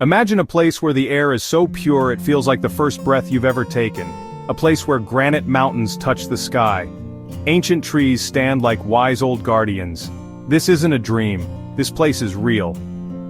Imagine a place where the air is so pure it feels like the first breath you've ever taken. A place where granite mountains touch the sky. Ancient trees stand like wise old guardians. This isn't a dream. This place is real.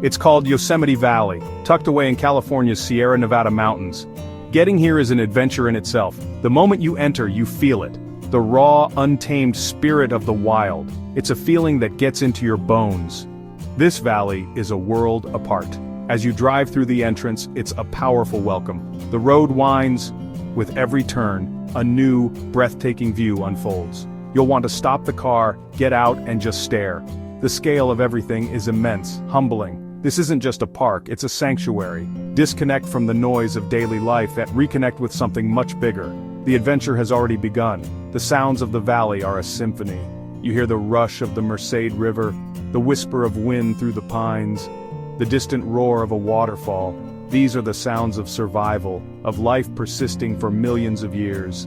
It's called Yosemite Valley, tucked away in California's Sierra Nevada mountains. Getting here is an adventure in itself. The moment you enter, you feel it. The raw, untamed spirit of the wild. It's a feeling that gets into your bones. This valley is a world apart. As you drive through the entrance, it's a powerful welcome. The road winds. With every turn, a new, breathtaking view unfolds. You'll want to stop the car, get out, and just stare. The scale of everything is immense, humbling. This isn't just a park, it's a sanctuary. Disconnect from the noise of daily life and reconnect with something much bigger. The adventure has already begun. The sounds of the valley are a symphony. You hear the rush of the Mesquite River, the whisper of wind through the pines, the distant roar of a waterfall. These are the sounds of survival, of life persisting for millions of years.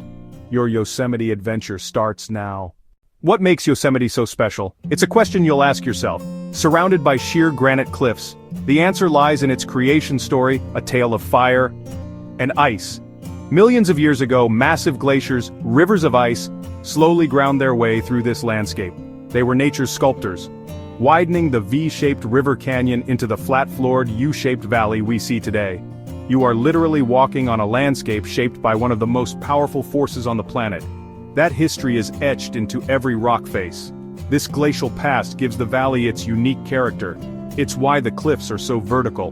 Your Yosemite adventure starts now. What makes Yosemite so special? It's a question you'll ask yourself. Surrounded by sheer granite cliffs, the answer lies in its creation story, a tale of fire and ice. Millions of years ago, massive glaciers, rivers of ice, slowly ground their way through this landscape. They were nature's sculptors, widening the V-shaped river canyon into the flat-floored U-shaped valley we see today. You are literally walking on a landscape shaped by one of the most powerful forces on the planet. That history is etched into every rock face. This glacial past gives the valley its unique character. It's why the cliffs are so vertical,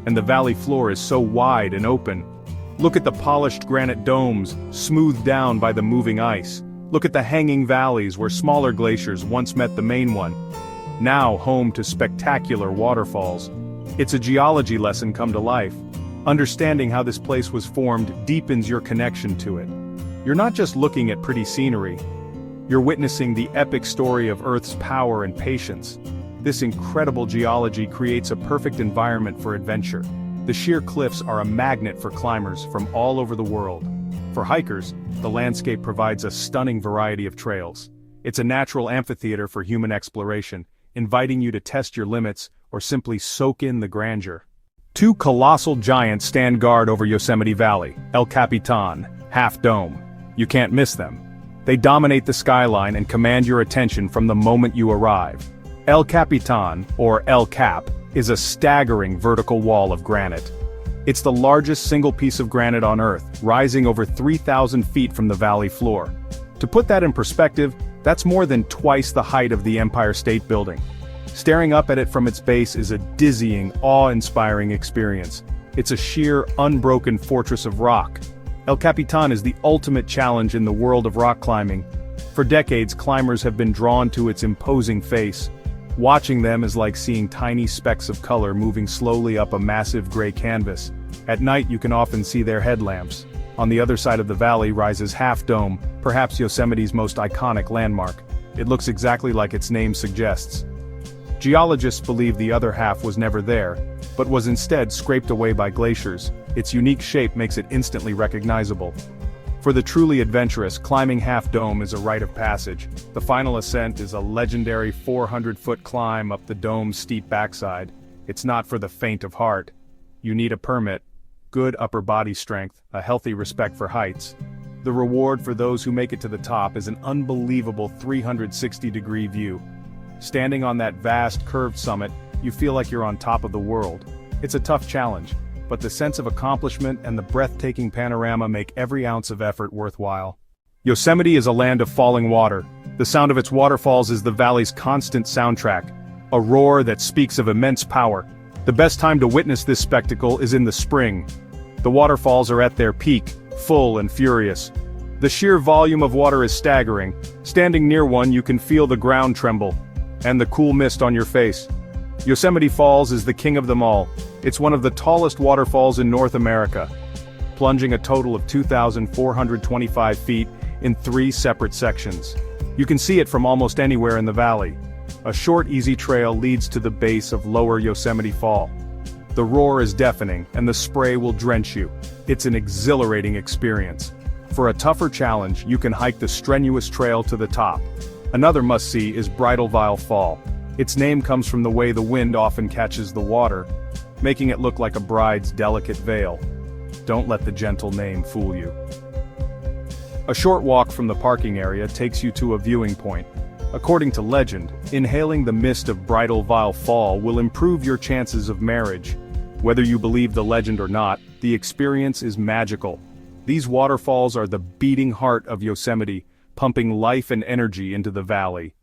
and the valley floor is so wide and open. Look at the polished granite domes, smoothed down by the moving ice. Look at the hanging valleys where smaller glaciers once met the main one. Now home to spectacular waterfalls. It's a geology lesson come to life. Understanding how this place was formed deepens your connection to it. You're not just looking at pretty scenery. You're witnessing the epic story of Earth's power and patience. This incredible geology creates a perfect environment for adventure. The sheer cliffs are a magnet for climbers from all over the world. For hikers, the landscape provides a stunning variety of trails. It's a natural amphitheater for human exploration, inviting you to test your limits or simply soak in the grandeur. Two colossal giants stand guard over Yosemite Valley, El Capitan, Half Dome. You can't miss them. They dominate the skyline and command your attention from the moment you arrive. El Capitan, or El Cap, is a staggering vertical wall of granite. It's the largest single piece of granite on Earth, rising over 3,000 feet from the valley floor. To put that in perspective, that's more than twice the height of the Empire State Building. Staring up at it from its base is a dizzying, awe-inspiring experience. It's a sheer, unbroken fortress of rock. El Capitan is the ultimate challenge in the world of rock climbing. For decades, climbers have been drawn to its imposing face. Watching them is like seeing tiny specks of color moving slowly up a massive gray canvas. At night you can often see their headlamps. On the other side of the valley rises Half Dome, perhaps Yosemite's most iconic landmark. It looks exactly like its name suggests. Geologists believe the other half was never there, but was instead scraped away by glaciers. Its unique shape makes it instantly recognizable. For the truly adventurous, climbing Half Dome is a rite of passage. The final ascent is a legendary 400-foot climb up the dome's steep backside. It's not for the faint of heart. You need a permit, good upper body strength, a healthy respect for heights. The reward for those who make it to the top is an unbelievable 360-degree view. Standing on that vast, curved summit, you feel like you're on top of the world. It's a tough challenge, but the sense of accomplishment and the breathtaking panorama make every ounce of effort worthwhile. Yosemite is a land of falling water. The sound of its waterfalls is the valley's constant soundtrack, a roar that speaks of immense power. The best time to witness this spectacle is in the spring. The waterfalls are at their peak, full and furious. The sheer volume of water is staggering. Standing near one, you can feel the ground tremble, and the cool mist on your face. Yosemite Falls is the king of them all. It's one of the tallest waterfalls in North America, plunging a total of 2,425 feet in 3 separate sections. You can see it from almost anywhere in the valley. A short, easy trail leads to the base of Lower Yosemite Fall. The roar is deafening, and the spray will drench you. It's an exhilarating experience. For a tougher challenge, you can hike the strenuous trail to the top. Another must-see is Bridal Veil Fall. Its name comes from the way the wind often catches the water. making it look like a bride's delicate veil. Don't let the gentle name fool you. A short walk from the parking area takes you to a viewing point. According to legend, inhaling the mist of Bridal Veil Fall will improve your chances of marriage. Whether you believe the legend or not, the experience is magical. These waterfalls are the beating heart of Yosemite, pumping life and energy into the valley.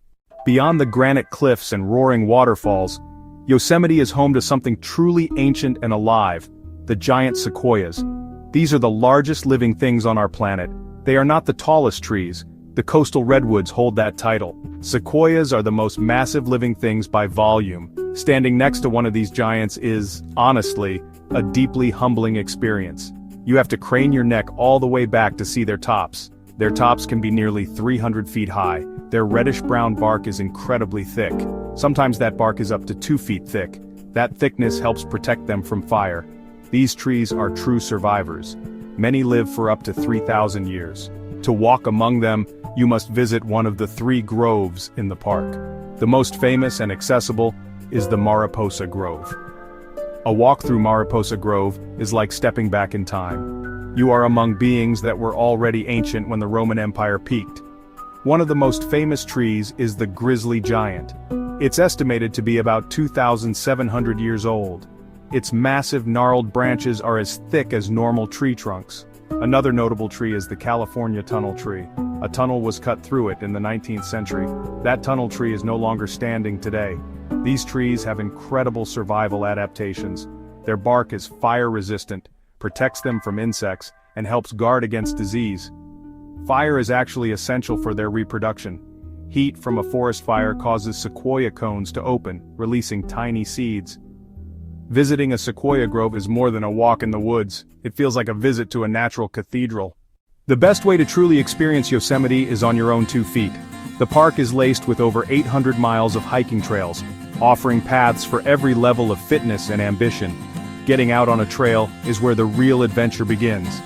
Beyond the granite cliffs and roaring waterfalls, Yosemite is home to something truly ancient and alive, the giant sequoias. These are the largest living things on our planet. They are not the tallest trees. The coastal redwoods hold that title. Sequoias are the most massive living things by volume. Standing next to one of these giants is, honestly, a deeply humbling experience. You have to crane your neck all the way back to see their tops. Their tops can be nearly 300 feet high. Their reddish-brown bark is incredibly thick. Sometimes that bark is up to 2 feet thick. That thickness helps protect them from fire. These trees are true survivors. Many live for up to 3,000 years. To walk among them, you must visit one of the 3 groves in the park. The most famous and accessible is the Mariposa Grove. A walk through Mariposa Grove is like stepping back in time. You are among beings that were already ancient when the Roman Empire peaked. One of the most famous trees is the grizzly giant. It's estimated to be about 2,700 years old. Its massive gnarled branches are as thick as normal tree trunks. Another notable tree is the California tunnel tree. A tunnel was cut through it in the 19th century. That tunnel tree is no longer standing today. These trees have incredible survival adaptations. Their bark is fire-resistant, protects them from insects, and helps guard against disease. Fire is actually essential for their reproduction. Heat from a forest fire causes sequoia cones to open, releasing tiny seeds. Visiting a sequoia grove is more than a walk in the woods. It feels like a visit to a natural cathedral. The best way to truly experience Yosemite is on your own 2 feet. The park is laced with over 800 miles of hiking trails, offering paths for every level of fitness and ambition. Getting out on a trail is where the real adventure begins.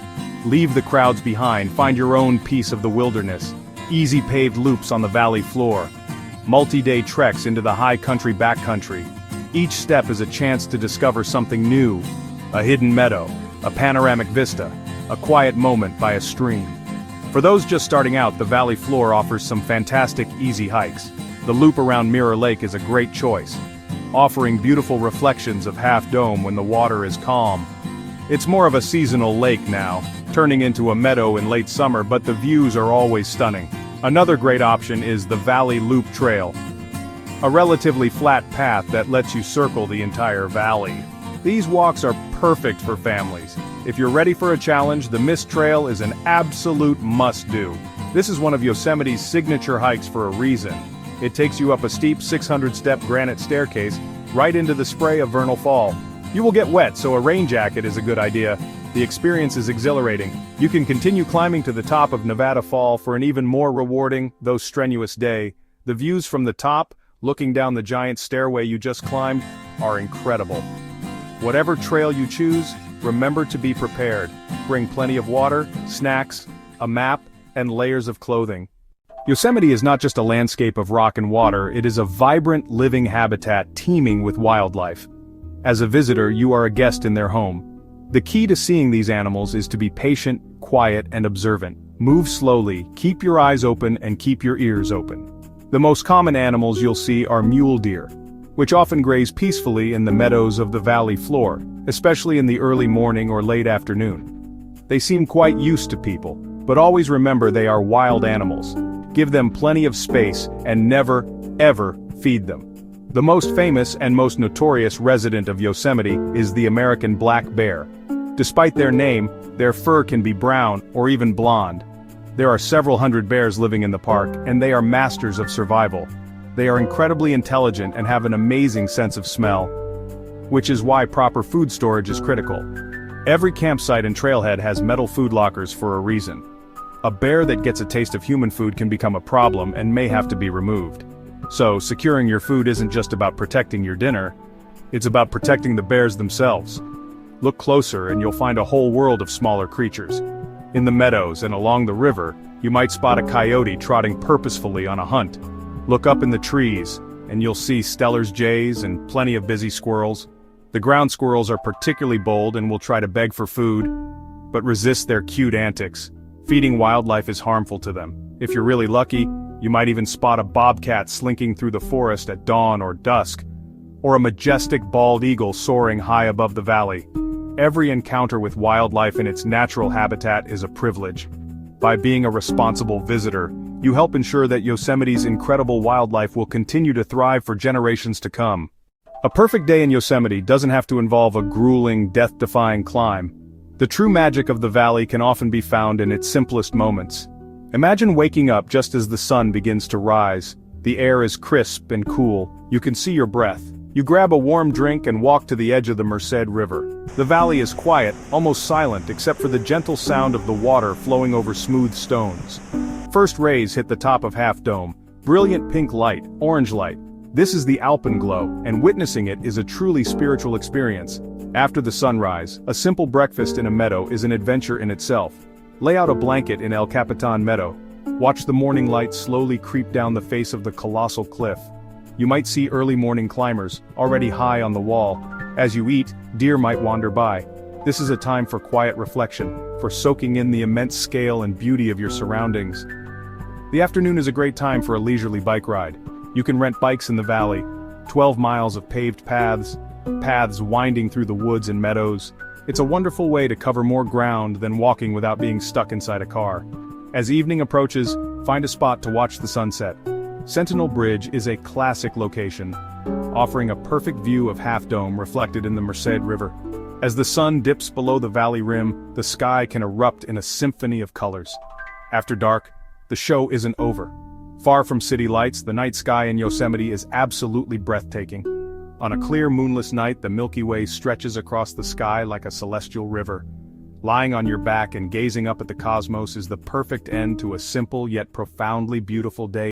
Leave the crowds behind, find your own piece of the wilderness. Easy paved loops on the valley floor. Multi-day treks into the high country backcountry. Each step is a chance to discover something new. A hidden meadow, a panoramic vista, a quiet moment by a stream. For those just starting out, the valley floor offers some fantastic easy hikes. The loop around Mirror Lake is a great choice, offering beautiful reflections of Half Dome when the water is calm. It's more of a seasonal lake now, turning into a meadow in late summer, but the views are always stunning. Another great option is the Valley Loop Trail, a relatively flat path that lets you circle the entire valley. These walks are perfect for families. If you're ready for a challenge, the Mist Trail is an absolute must-do. This is one of Yosemite's signature hikes for a reason. It takes you up a steep 600-step granite staircase, right into the spray of Vernal Fall. You will get wet, so a rain jacket is a good idea. The experience is exhilarating. You can continue climbing to the top of Nevada Fall for an even more rewarding, though strenuous day. The views from the top, looking down the giant stairway you just climbed, are incredible. Whatever trail you choose, remember to be prepared. Bring plenty of water, snacks, a map, and layers of clothing. Yosemite is not just a landscape of rock and water, it is a vibrant, living habitat teeming with wildlife. As a visitor, you are a guest in their home. The key to seeing these animals is to be patient, quiet, and observant. Move slowly, keep your eyes open, and keep your ears open. The most common animals you'll see are mule deer, which often graze peacefully in the meadows of the valley floor, especially in the early morning or late afternoon. They seem quite used to people, but always remember they are wild animals. Give them plenty of space and never, ever feed them. The most famous and most notorious resident of Yosemite is the American black bear. Despite their name, their fur can be brown or even blonde. There are several hundred bears living in the park, and they are masters of survival. They are incredibly intelligent and have an amazing sense of smell, which is why proper food storage is critical. Every campsite and trailhead has metal food lockers for a reason. A bear that gets a taste of human food can become a problem and may have to be removed. So, securing your food isn't just about protecting your dinner, it's about protecting the bears themselves. Look closer and you'll find a whole world of smaller creatures. In the meadows and along the river, you might spot a coyote trotting purposefully on a hunt. Look up in the trees, and you'll see Steller's jays and plenty of busy squirrels. The ground squirrels are particularly bold and will try to beg for food, but resist their cute antics. Feeding wildlife is harmful to them. If you're really lucky, you might even spot a bobcat slinking through the forest at dawn or dusk, or a majestic bald eagle soaring high above the valley. Every encounter with wildlife in its natural habitat is a privilege. By being a responsible visitor, you help ensure that Yosemite's incredible wildlife will continue to thrive for generations to come. A perfect day in Yosemite doesn't have to involve a grueling, death-defying climb. The true magic of the valley can often be found in its simplest moments. Imagine waking up just as the sun begins to rise. The air is crisp and cool. You can see your breath. You grab a warm drink and walk to the edge of the Merced River. The valley is quiet, almost silent except for the gentle sound of the water flowing over smooth stones. First rays hit the top of Half Dome. Brilliant pink light, orange light. This is the alpenglow, and witnessing it is a truly spiritual experience. After the sunrise, a simple breakfast in a meadow is an adventure in itself. Lay out a blanket in El Capitan Meadow. Watch the morning light slowly creep down the face of the colossal cliff. You might see early morning climbers, already high on the wall. As you eat, deer might wander by. This is a time for quiet reflection, for soaking in the immense scale and beauty of your surroundings. The afternoon is a great time for a leisurely bike ride. You can rent bikes in the valley, 12 miles of paved paths winding through the woods and meadows. It's a wonderful way to cover more ground than walking without being stuck inside a car. As evening approaches, find a spot to watch the sunset. Sentinel Bridge is a classic location, offering a perfect view of Half Dome reflected in the Merced River. As the sun dips below the valley rim, the sky can erupt in a symphony of colors. After dark, the show isn't over. Far from city lights, the night sky in Yosemite is absolutely breathtaking. On a clear moonless night, the Milky Way stretches across the sky like a celestial river. Lying on your back and gazing up at the cosmos is the perfect end to a simple yet profoundly beautiful day.